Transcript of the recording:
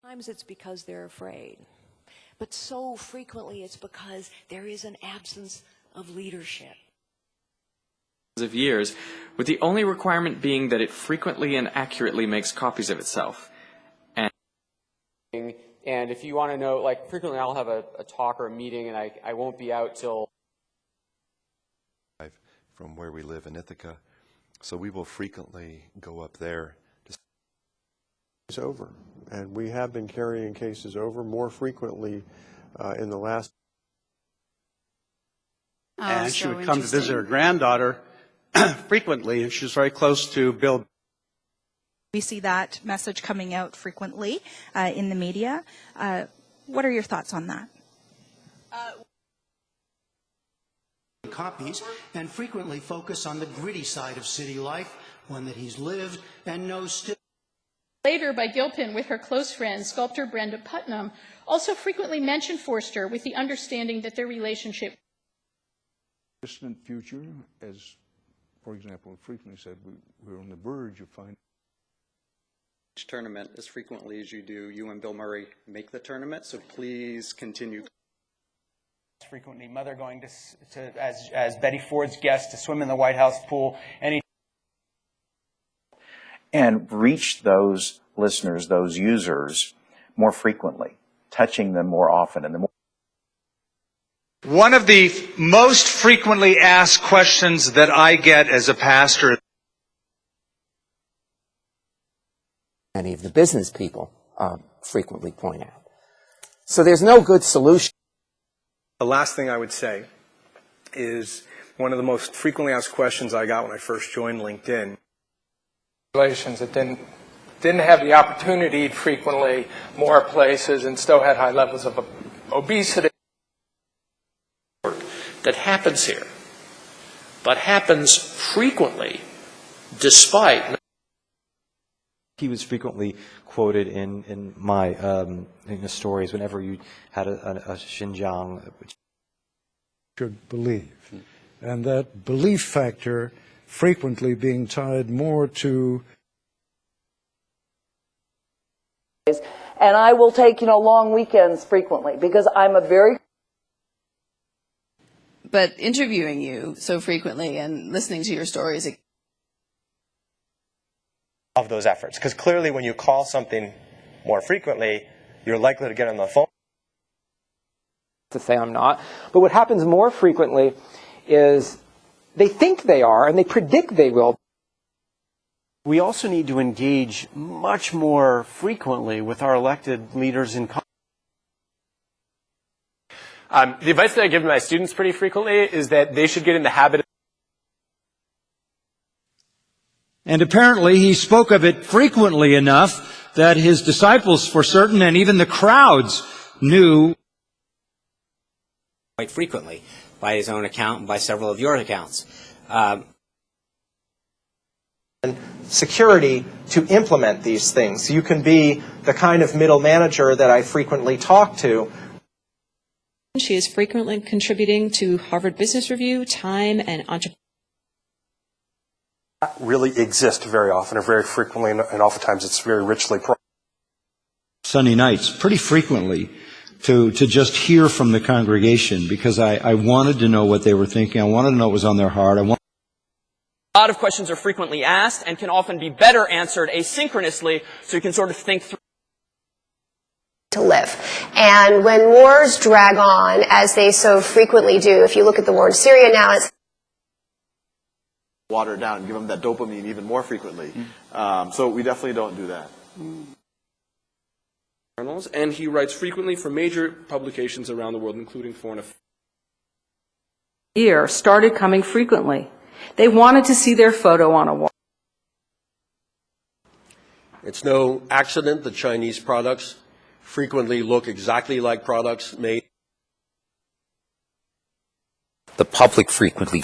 Sometimes it's because they're afraid, but so frequently it's because there is an absence of leadership. Of years, with the only requirement being that it frequently and accurately makes copies of itself. And if you want to know, like, frequently I'll have a talk or a meeting, and I won't be out till... From where we live in Ithaca, so we will frequently go up there. It's over, and we have been carrying cases over more frequently in the last. And she would come to visit her granddaughter frequently, and she was very close to Bill. We see that message coming out frequently in the media. What are your thoughts on that? Copies and frequently focus on the gritty side of city life, one that he's lived and knows still. Later by Gilpin with her close friend, sculptor Brenda Putnam, also frequently mentioned Forster with the understanding that their relationship. Distant future, as, for example, frequently said, we're on the verge of finding. Each tournament, as frequently as you do, you and Bill Murray make the tournament, so please continue. Frequently, mother going to as Betty Ford's guest to swim in the White House pool. And reach those listeners, those users, more frequently, touching them more often. And the more. One of the most frequently asked questions that I get as a pastor. Many of the business people frequently point out. So there's no good solution. The last thing I would say is one of the most frequently asked questions I got when I first joined LinkedIn. Relations that didn't have the opportunity frequently, more places, and still had high levels of obesity. That happens here, but happens frequently, despite. He was frequently quoted in my in the stories whenever you had a Xinjiang. Should believe, and that belief factor frequently being tied more to. And I will take, long weekends frequently because I'm a very. But interviewing you so frequently and listening to your stories. Of those efforts, because clearly when you call something more frequently, you're likely to get on the phone. To say I'm not, but what happens more frequently is they think they are and they predict they will. We also need to engage much more frequently with our elected leaders in Congress. The advice that I give my students pretty frequently is that they should get in the habit of. And apparently he spoke of it frequently enough that his disciples, for certain, and even the crowds knew. Quite frequently, by his own account and by several of your accounts. Security to implement these things. You can be the kind of middle manager that I frequently talk to. She is frequently contributing to Harvard Business Review, Time, and Entrepreneur. Really exist very often or very frequently, and oftentimes it's very richly. Sunday nights, pretty frequently, to just hear from the congregation, because I wanted to know what they were thinking. I wanted to know what was on their heart. A lot of questions are frequently asked and can often be better answered asynchronously, so you can sort of think through. To live. And when wars drag on, as they so frequently do, if you look at the war in Syria now, it's Water it down and give them that dopamine even more frequently. So we definitely don't do that. And he writes frequently for major publications around the world, including Foreign Affairs. Started coming frequently. They wanted to see their photo on a wall. It's no accident that Chinese products frequently look exactly like products made. The public frequently